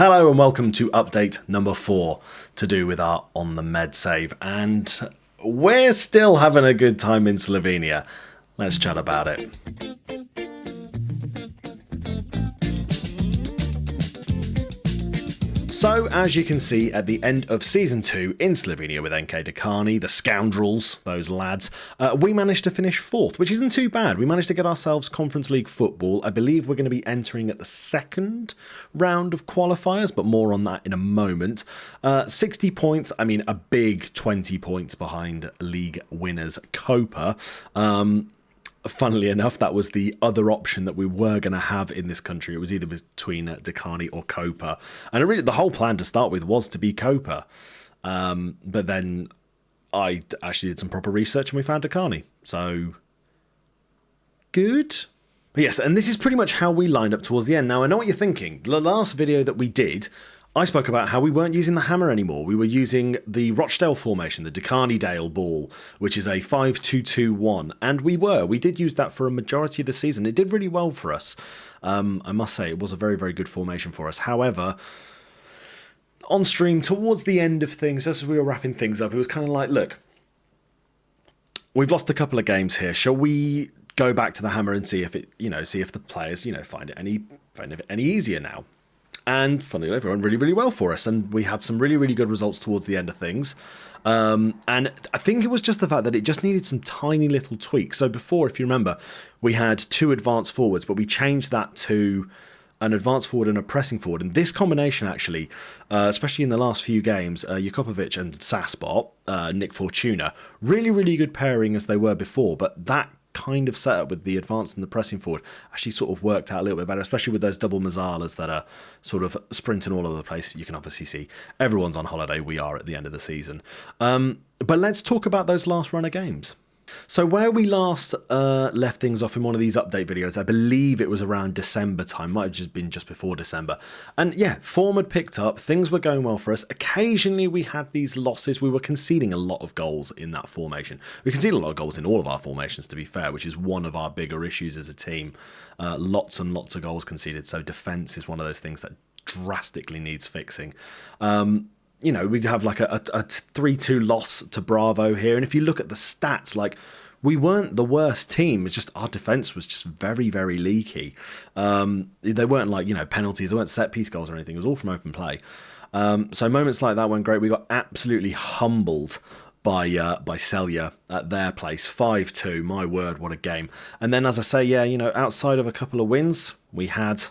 Hello and welcome to update number 4 to do with our On The Med save. And we're still having a good time in Slovenia. Let's chat about it. So, as you can see, at the end of Season 2 in Slovenia with NK Dekani, the scoundrels, those lads, we managed to finish 4th, which isn't too bad. We managed to get ourselves Conference League football. I believe we're going to be entering at the second round of qualifiers, but more on that in a moment. 60 points, I mean, a big 20 points behind league winners Koper. Funnily enough, that was the other option that we were going to have in this country. It was either between Dekani or Koper. And really, the whole plan to start with was to be Koper. But then I actually did some proper research and we found Dekani. So, good. But yes, and this is pretty much how we lined up towards the end. Now, I know what you're thinking. The last video that we did, I spoke about how we weren't using the hammer anymore. We were using the Rochdale formation, the Dekani Dale ball, which is a 5-2-2-1. And we did use that for a majority of the season. It did really well for us. I must say, it was a very, very good formation for us. However, on stream, towards the end of things, just as we were wrapping things up, it was kind of like, look, we've lost a couple of games here. Shall we go back to the hammer and see if it, see if the players, find it any easier now? And funnily enough, it went really, really well for us. And we had some really, really good results towards the end of things. And I think it was just the fact that it just needed some tiny little tweaks. So before, if you remember, we had 2 advanced forwards, but we changed that to an advanced forward and a pressing forward. And this combination, actually, especially in the last few games, Jukopovic and Saspot, Nick Fortuna, really, really good pairing as they were before. But that kind of setup with the advanced and the pressing forward actually sort of worked out a little bit better, especially with those double Mazzalas that are sort of sprinting all over the place. You can obviously see everyone's on holiday. We are at the end of the season. But let's talk about those last run of games. So where we last left things off in one of these update videos, I believe it was around December time, might have just been just before December. And yeah, form had picked up, things were going well for us. Occasionally we had these losses, we were conceding a lot of goals in that formation. We conceded a lot of goals in all of our formations, to be fair, which is one of our bigger issues as a team. Lots and lots of goals conceded, so defence is one of those things that drastically needs fixing. We'd have like a 3-2 loss to Bravo here. And if you look at the stats, like, we weren't the worst team. It's just our defence was just very, very leaky. They weren't like, penalties. They weren't set piece goals or anything. It was all from open play. So moments like that went great. We got absolutely humbled by Celje at their place. 5-2. My word, what a game. And then, as I say, outside of a couple of wins, we had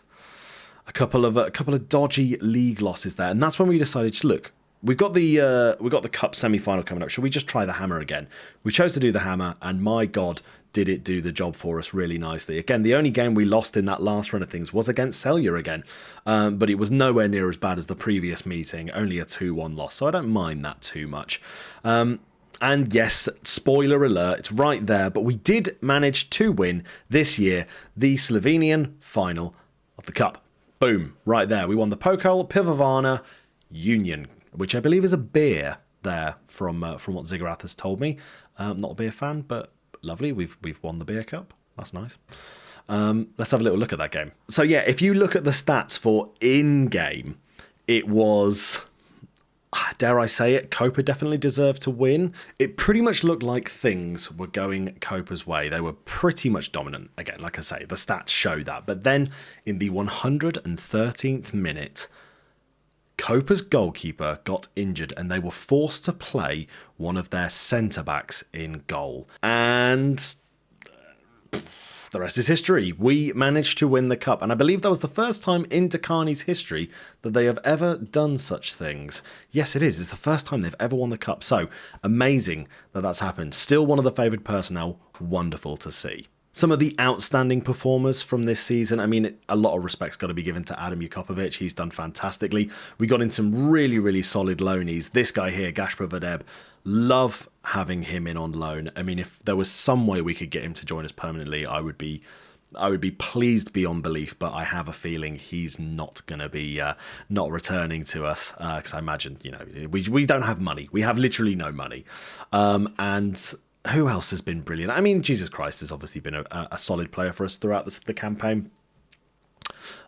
a couple of dodgy league losses there. And that's when we decided, look, we've got the cup semi-final coming up. Should we just try the hammer again? We chose to do the hammer, and my God, did it do the job for us really nicely. Again, the only game we lost in that last run of things was against Celje again, but it was nowhere near as bad as the previous meeting, only a 2-1 loss, so I don't mind that too much. And yes, spoiler alert, it's right there, but we did manage to win this year the Slovenian final of the cup. Boom, right there. We won the Pokal Pivovana Union, which I believe is a beer there from what Ziggurat has told me. Not a beer fan, but lovely. We've won the beer cup. That's nice. Let's have a little look at that game. So yeah, if you look at the stats for in-game, it was, dare I say it, Koper definitely deserved to win. It pretty much looked like things were going Koper's way. They were pretty much dominant. Again, like I say, the stats show that. But then in the 113th minute, Koper's goalkeeper got injured and they were forced to play one of their centre-backs in goal. And the rest is history. We managed to win the cup. And I believe that was the first time in Dekani's history that they have ever done such things. Yes, it is. It's the first time they've ever won the cup. So amazing that that's happened. Still one of the favoured personnel. Wonderful to see. Some of the outstanding performers from this season, I mean, a lot of respect's got to be given to Adam Jukopovic. He's done fantastically. We got in some really, really solid loanies. This guy here, Gaspar Vadeb, love having him in on loan. I mean, if there was some way we could get him to join us permanently, I would be pleased beyond belief, but I have a feeling he's not going to be not returning to us, because I imagine, we don't have money. We have literally no money. And who else has been brilliant? I mean, Jesus Christ has obviously been a solid player for us throughout the campaign.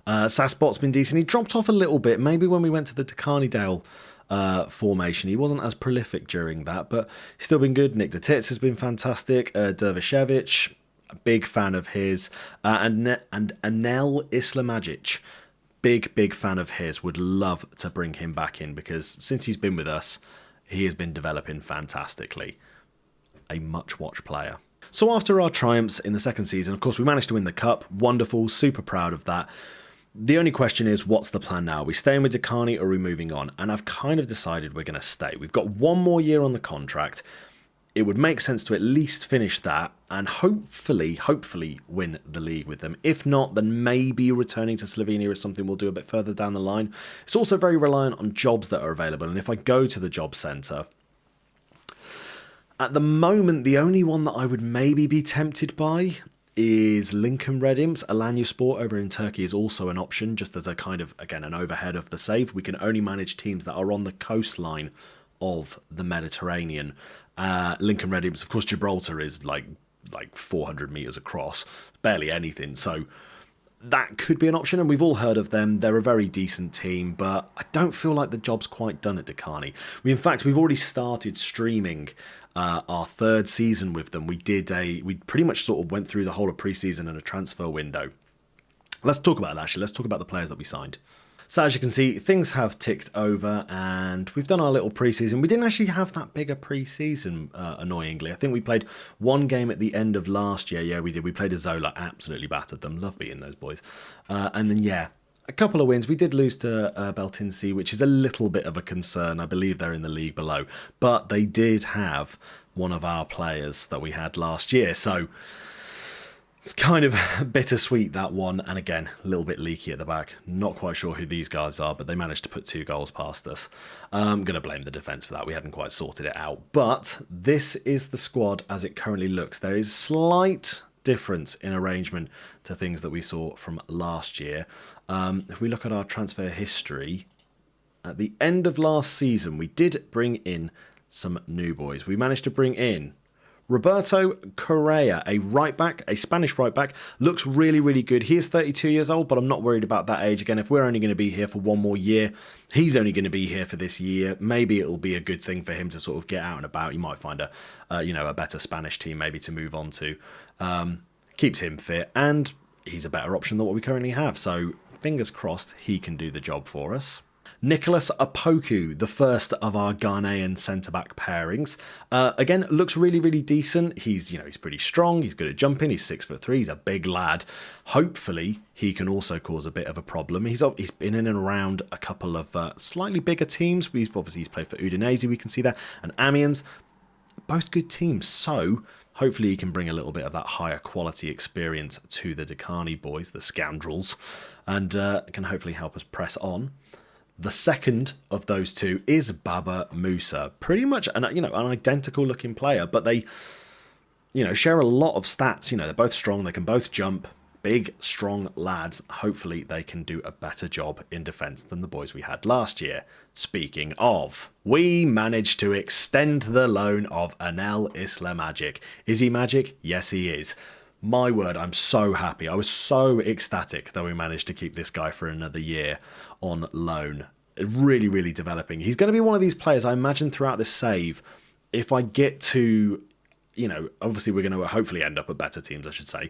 Saspot's been decent. He dropped off a little bit, maybe when we went to the Dekani Dale formation. He wasn't as prolific during that, but he's still been good. Nick Detitz has been fantastic. Dervishevic, a big fan of his. And Anel Islamagic, big fan of his. Would love to bring him back in because since he's been with us, he has been developing fantastically. A much-watched player. So after our triumphs in the second season, of course, we managed to win the cup. Wonderful, super proud of that. The only question is, what's the plan now? Are we staying with Dekani or are we moving on? And I've kind of decided we're going to stay. We've got one more year on the contract. It would make sense to at least finish that and hopefully win the league with them. If not, then maybe returning to Slovenia is something we'll do a bit further down the line. It's also very reliant on jobs that are available. And if I go to the job centre, at the moment, the only one that I would maybe be tempted by is Lincoln Redim's. Alanyaspor over in Turkey is also an option, just as a kind of, again, an overhead of the save. We can only manage teams that are on the coastline of the Mediterranean. Lincoln Redim's, of course, Gibraltar is like 400 metres across, barely anything, so that could be an option, and we've all heard of them. They're a very decent team, but I don't feel like the job's quite done at Dekani. We've already started streaming our third season with them. We pretty much sort of went through the whole of pre-season and a transfer window. Let's talk about that, actually. Let's talk about the players that we signed. So as you can see, things have ticked over and we've done our little pre-season. We didn't actually have that big a pre-season, annoyingly. I think we played one game at the end of last year. Yeah, we did. We played Azola, absolutely battered them. Love beating those boys. And then, yeah, a couple of wins. We did lose to Beltinci, which is a little bit of a concern. I believe they're in the league below. But they did have one of our players that we had last year. So it's kind of bittersweet, that one. And again, a little bit leaky at the back. Not quite sure who these guys are, but they managed to put 2 goals past us. I'm going to blame the defence for that. We hadn't quite sorted it out. But this is the squad as it currently looks. There is slight difference in arrangement to things that we saw from last year. If we look at our transfer history, at the end of last season, we did bring in some new boys. We managed to bring in Roberto Correa, a right-back, a Spanish right-back, looks really, really good. He is 32 years old, but I'm not worried about that age. Again, if we're only going to be here for one more year, he's only going to be here for this year. Maybe it'll be a good thing for him to sort of get out and about. You might find a better Spanish team maybe to move on to. Keeps him fit, and he's a better option than what we currently have. So fingers crossed he can do the job for us. Nicholas Apoku, the first of our Ghanaian centre-back pairings. Again, looks really, really decent. He's pretty strong. He's good at jumping. He's 6'3". He's a big lad. Hopefully, he can also cause a bit of a problem. He's been in and around a couple of slightly bigger teams. He's played for Udinese, we can see that, and Amiens. Both good teams. So hopefully, he can bring a little bit of that higher quality experience to the Dekani boys, the scoundrels, and can hopefully help us press on. The second of those two is Baba Musa. Pretty much an identical looking player, but they share a lot of stats. They're both strong, they can both jump, big, strong lads. Hopefully they can do a better job in defence than the boys we had last year. Speaking of, we managed to extend the loan of Anel Islamagic. Is he magic? Yes, he is. My word, I'm so happy. I was so ecstatic that we managed to keep this guy for another year on loan. Really, really developing. He's going to be one of these players, I imagine, throughout this save. If I get to, obviously we're going to hopefully end up at better teams, I should say.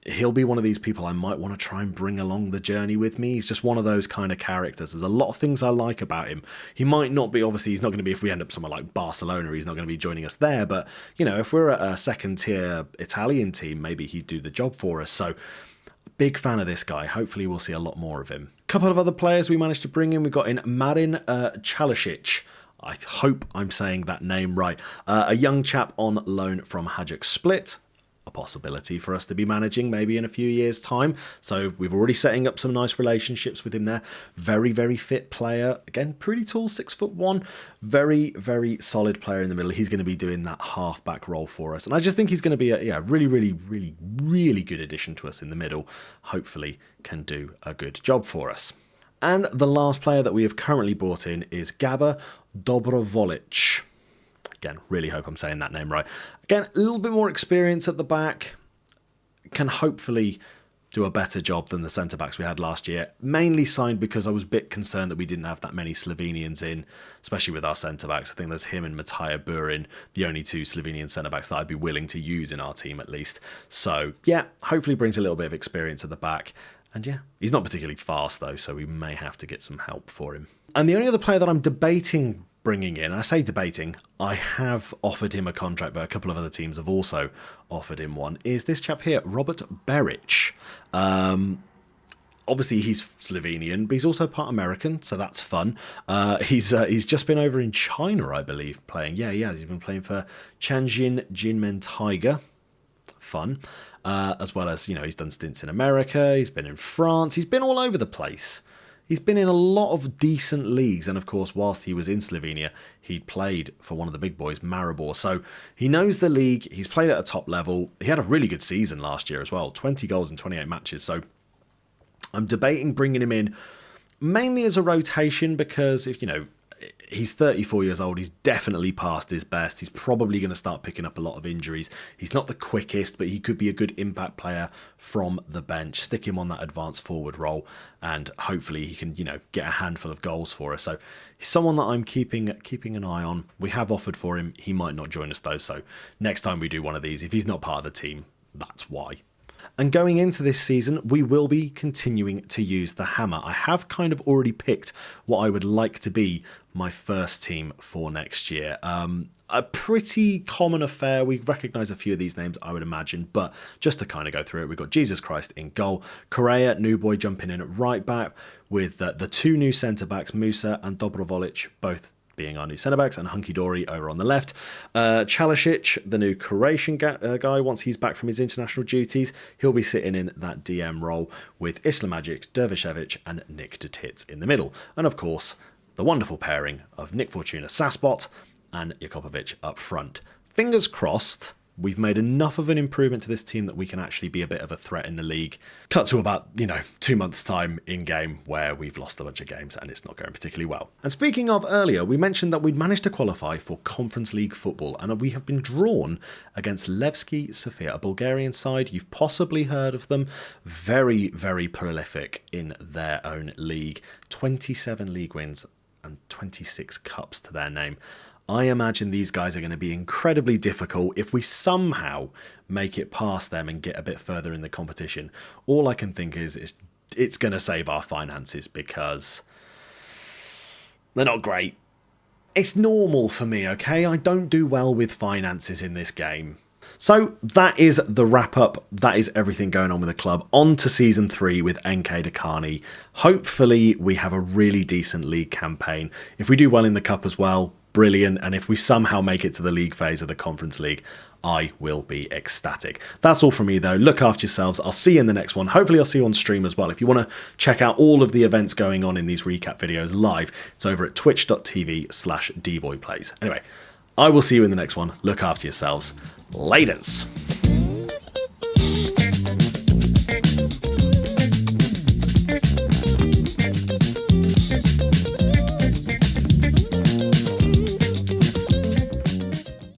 He'll be one of these people I might want to try and bring along the journey with me. He's just one of those kind of characters. There's a lot of things I like about him. He might not be, obviously, he's not going to be, if we end up somewhere like Barcelona, he's not going to be joining us there. But, if we're at a second-tier Italian team, maybe he'd do the job for us. So, big fan of this guy. Hopefully, we'll see a lot more of him. A couple of other players we managed to bring in. We got in Marin Chalisic. I hope I'm saying that name right. A young chap on loan from Hajduk Split. A possibility for us to be managing maybe in a few years' time. So we've already setting up some nice relationships with him there. Very, very fit player. Again, pretty tall, 6'1". Very, very solid player in the middle. He's going to be doing that half-back role for us. And I just think he's going to be a really, really, really, really good addition to us in the middle. Hopefully can do a good job for us. And the last player that we have currently brought in is Gaba Dobrovolich. Again, really hope I'm saying that name right. Again, a little bit more experience at the back. Can hopefully do a better job than the centre-backs we had last year. Mainly signed because I was a bit concerned that we didn't have that many Slovenians in, especially with our centre-backs. I think there's him and Matija Burin, the only two Slovenian centre-backs that I'd be willing to use in our team at least. So, yeah, hopefully brings a little bit of experience at the back. And yeah, he's not particularly fast though, so we may have to get some help for him. And the only other player that I'm debating bringing in, I say debating, I have offered him a contract, but a couple of other teams have also offered him one, is this chap here, Robert Beric. Obviously, he's Slovenian, but he's also part American, so that's fun. He's just been over in China, I believe, playing. Yeah, he has. He's been playing for Tianjin Jinmen Tiger. Fun. As well as, he's done stints in America, he's been in France, he's been all over the place. He's been in a lot of decent leagues, and of course, whilst he was in Slovenia, he played for one of the big boys, Maribor. So he knows the league, he's played at a top level. He had a really good season last year as well, 20 goals in 28 matches. So I'm debating bringing him in mainly as a rotation because if, he's 34 years old, he's definitely past his best. He's probably going to start picking up a lot of injuries. He's not the quickest, but he could be a good impact player from the bench. Stick him on that advanced forward role, and hopefully he can, get a handful of goals for us. So he's someone that I'm keeping an eye on. We have offered for him. He might not join us though, so next time we do one of these, if he's not part of the team, that's why. And going into this season, we will be continuing to use the hammer. I have kind of already picked what I would like to be my first team for next year. A pretty common affair. We recognise a few of these names, I would imagine, but just to kind of go through it, we've got Jesus Christ in goal, Correa, new boy, jumping in at right back, with the two new centre-backs, Musa and Dobrovolich, both being our new centre-backs, and Hunky Dory over on the left. Chalisic, the new Croatian guy, once he's back from his international duties, he'll be sitting in that DM role with Islamagic, Dervishevic and Nick de Tits in the middle. And of course, the wonderful pairing of Nick Fortuna Saspot and Jakopovic up front. Fingers crossed, we've made enough of an improvement to this team that we can actually be a bit of a threat in the league. Cut to about, 2 months' time in game where we've lost a bunch of games and it's not going particularly well. And speaking of earlier, we mentioned that we'd managed to qualify for Conference League football, and we have been drawn against Levski Sofia, a Bulgarian side. You've possibly heard of them. Very, very prolific in their own league. 27 league wins and 26 cups to their name. I imagine these guys are going to be incredibly difficult if we somehow make it past them and get a bit further in the competition. All I can think is it's going to save our finances because they're not great. It's normal for me, okay? I don't do well with finances in this game. So that is the wrap up. That is everything going on with the club. On to season 3 with NK Dekani. Hopefully we have a really decent league campaign. If we do well in the cup as well, brilliant. And if we somehow make it to the league phase of the Conference League, I will be ecstatic. That's all from me though. Look after yourselves. I'll see you in the next one. Hopefully I'll see you on stream as well. If you want to check out all of the events going on in these recap videos live, it's over at twitch.tv/dboyplays. Anyway, I will see you in the next one. Look after yourselves. Laters.